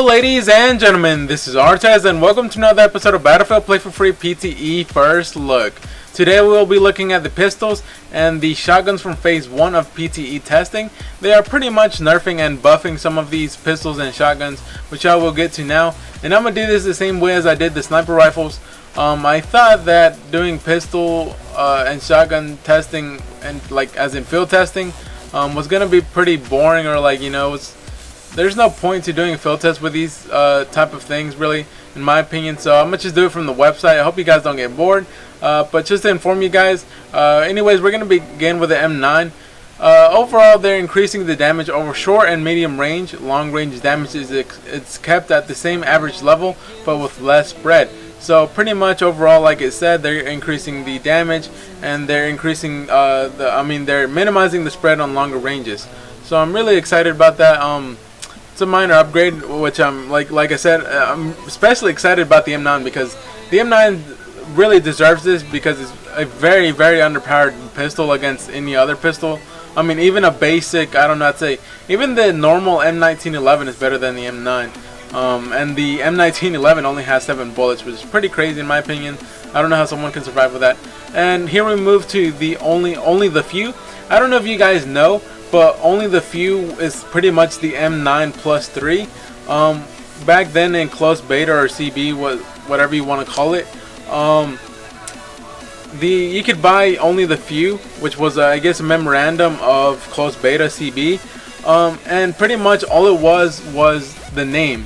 Hello ladies and gentlemen, this is Artez and welcome to another episode of Battlefield Play4Free PTE First Look. Today we will be looking at the pistols and the shotguns from phase 1 of PTE testing. They are pretty much nerfing and buffing some of these pistols and shotguns, which I will get to now. And I'm going to do this the same way as I did the sniper rifles. I thought that doing pistol and shotgun testing and as in field testing was going to be pretty boring, or there's no point to doing a field test with these type of things, really, in my opinion. So I'm gonna just do it from the website. I hope you guys don't get bored. But just to inform you guys, anyways, we're gonna begin with the M9. Overall, they're increasing the damage over short and medium range. Long range damage it's kept at the same average level, but with less spread. So pretty much overall, like it said, they're increasing the damage and they're increasing they're minimizing the spread on longer ranges. So I'm really excited about that. It's a minor upgrade, which I'm like I said, I'm especially excited about the M9 because the M9 really deserves this, because it's a very, very underpowered pistol against any other pistol. I mean, even a basic, I don't know, I'd say even the normal M1911 is better than the M9. And the M1911 only has 7 bullets, which is pretty crazy in my opinion. I don't know how someone can survive with that. And here we move to the only the few. I don't know if you guys know, but only the few is pretty much the M9 plus 3. Back then in close beta or CB, whatever you want to call it, you could buy only the few, which was I guess a memorandum of close beta CB, and pretty much all it was the name.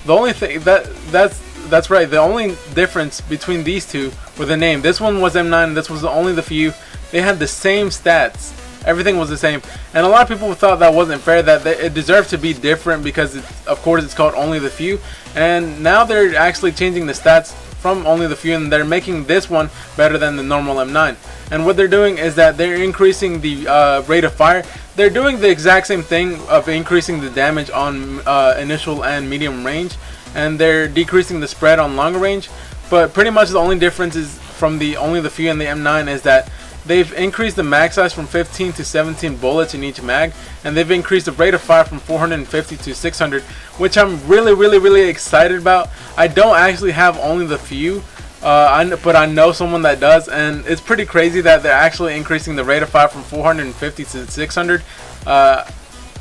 The only thing that's right. The only difference between these two were the name. This one was M9, and this was only the few. They had the same stats. Everything was the same, and a lot of people thought that wasn't fair, that it deserved to be different because of course it's called only the few. And now they're actually changing the stats from only the few, and they're making this one better than the normal M9. And what they're doing is that they're increasing the rate of fire. They're doing the exact same thing of increasing the damage on initial and medium range, and they're decreasing the spread on longer range. But pretty much the only difference is from the only the few and the M9 is that they've increased the mag size from 15 to 17 bullets in each mag, and they've increased the rate of fire from 450 to 600, which I'm really excited about. I don't actually have only the few, but I know someone that does, and it's pretty crazy that they're actually increasing the rate of fire from 450 to 600.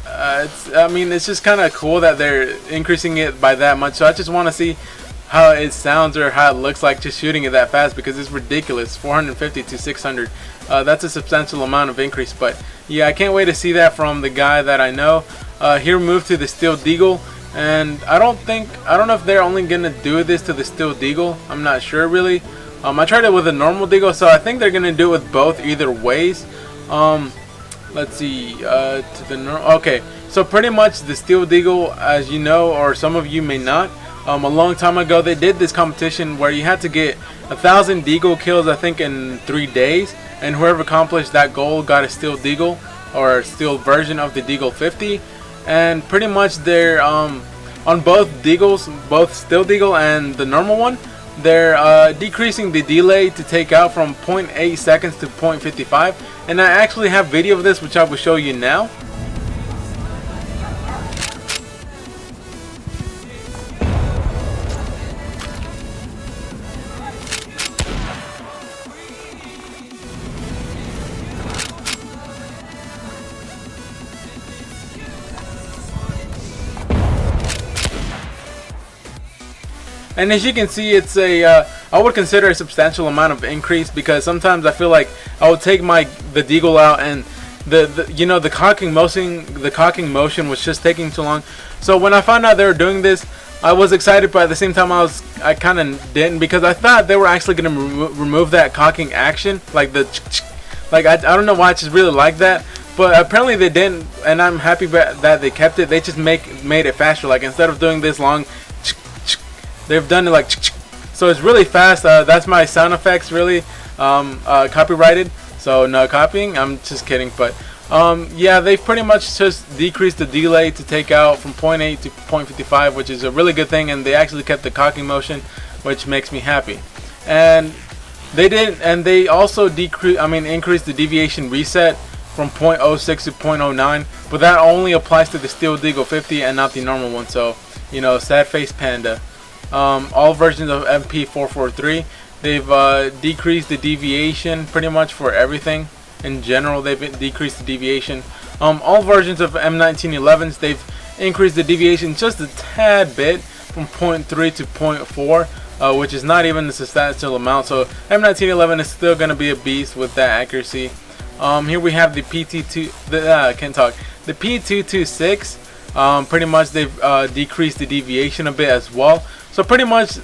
It's just kind of cool that they're increasing it by that much. So I just want to see how it sounds or how it looks like just shooting it that fast, because it's ridiculous. 450 to 600, that's a substantial amount of increase. But yeah, I can't wait to see that from the guy that I know. Here we move to the Steel Deagle, and I don't know if they're only gonna do this to the Steel Deagle. I'm not sure really. I tried it with a normal Deagle, so I think they're gonna do it with both either ways. Let's see, okay, so pretty much the Steel Deagle, as you know, or some of you may not, a long time ago they did this competition where you had to get 1,000 Deagle kills, I think, in 3 days, and whoever accomplished that goal got a Steel Deagle, or a steel version of the Deagle 50. And pretty much they're on both Deagles, both Steel Deagle and the normal one, they're decreasing the delay to take out from 0.8 seconds to 0.55, and I actually have video of this which I will show you now. And as you can see, it's I would consider a substantial amount of increase, because sometimes I feel like I would take the Deagle out and the cocking motion was just taking too long. So when I found out they were doing this, I was excited, but at the same time I kind of didn't, because I thought they were actually going to remove that cocking action, I don't know why I just really like that. But apparently they didn't, and I'm happy that they kept it. They just made it faster. Like, instead of doing this long, they've done it so it's really fast. That's my sound effects, really copyrighted, so no copying. I'm just kidding. But yeah, they've pretty much just decreased the delay to take out from 0.8 to 0.55, which is a really good thing, and they actually kept the cocking motion, which makes me happy. And they also increased the deviation reset from 0.06 to 0.09, but that only applies to the Steel Deagle 50 and not the normal one. So you know, sad face panda. All versions of MP443, they've decreased the deviation pretty much for everything. In general, they've decreased the deviation. All versions of M1911s, they've increased the deviation just a tad bit from 0.3 to 0.4, which is not even the substantial amount. So M1911 is still going to be a beast with that accuracy. Here we have the the P226. Pretty much they've decreased the deviation a bit as well. So pretty much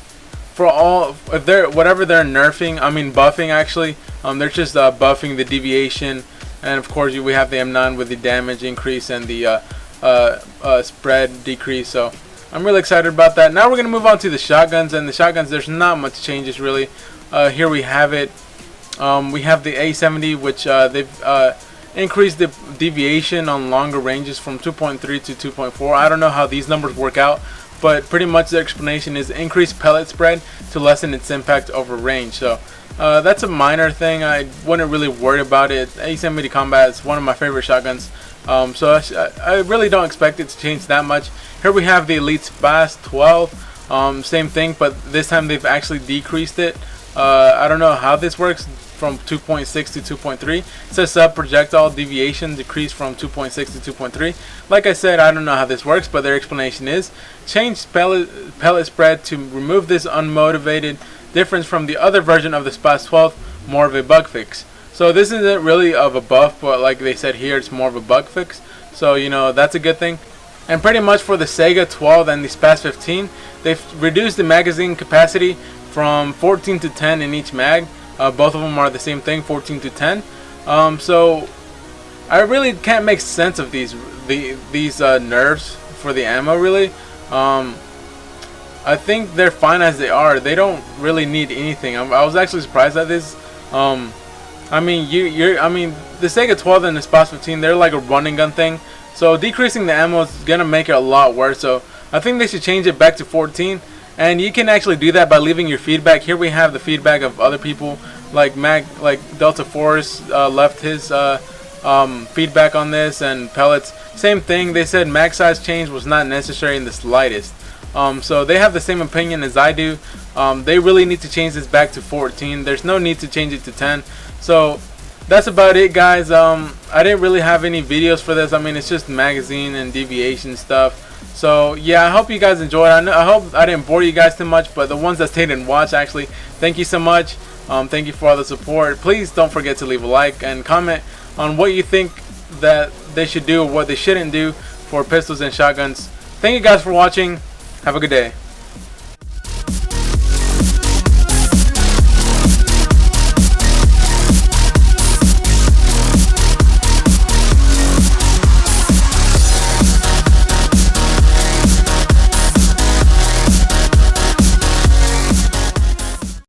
for all, if they're whatever they're nerfing, I mean buffing actually, they're just buffing the deviation. And of course we have the M9 with the damage increase and the spread decrease. So I'm really excited about that. Now we're going to move on to the shotguns. And the shotguns, there's not much changes really. Here we have it. We have the A70, which they've increased the deviation on longer ranges from 2.3 to 2.4. I don't know how these numbers work out, but pretty much the explanation is increased pellet spread to lessen its impact over range. So that's a minor thing. I wouldn't really worry about it. A70 Combat is one of my favorite shotguns. So I really don't expect it to change that much. Here we have the Elite Fast 12. Same thing, but this time they've actually decreased it. I don't know how this works from 2.6 to 2.3. It says sub projectile deviation decreased from 2.6 to 2.3. Like I said, I don't know how this works, but their explanation is change pellet spread to remove this unmotivated difference from the other version of the Spas 12, more of a bug fix. So this isn't really of a buff, but like they said here, it's more of a bug fix. So you know, that's a good thing. And pretty much for the Sega 12 and the Spas 15, they've reduced the magazine capacity from 14 to 10 in each mag. Both of them are the same thing, 14 to 10. So I really can't make sense of these nerfs for the ammo really. I think they're fine as they are. They don't really need anything. I was actually surprised at this. I mean, the Sega 12 and the Spas 15, they're like a running gun thing. So decreasing the ammo is gonna make it a lot worse. So I think they should change it back to 14. And you can actually do that by leaving your feedback. Here we have the feedback of other people, like Delta Force left his feedback on this, and Pellets, same thing. They said mag size change was not necessary in the slightest. So they have the same opinion as I do. They really need to change this back to 14. There's no need to change it to 10. So that's about it, guys. I didn't really have any videos for this. I mean, it's just magazine and deviation stuff. So yeah, I hope you guys enjoyed. I hope I didn't bore you guys too much, but the ones that stayed and watched, actually, thank you so much. Thank you for all the support. Please don't forget to leave a like and comment on what you think that they should do or what they shouldn't do for pistols and shotguns. Thank you guys for watching. Have a good day.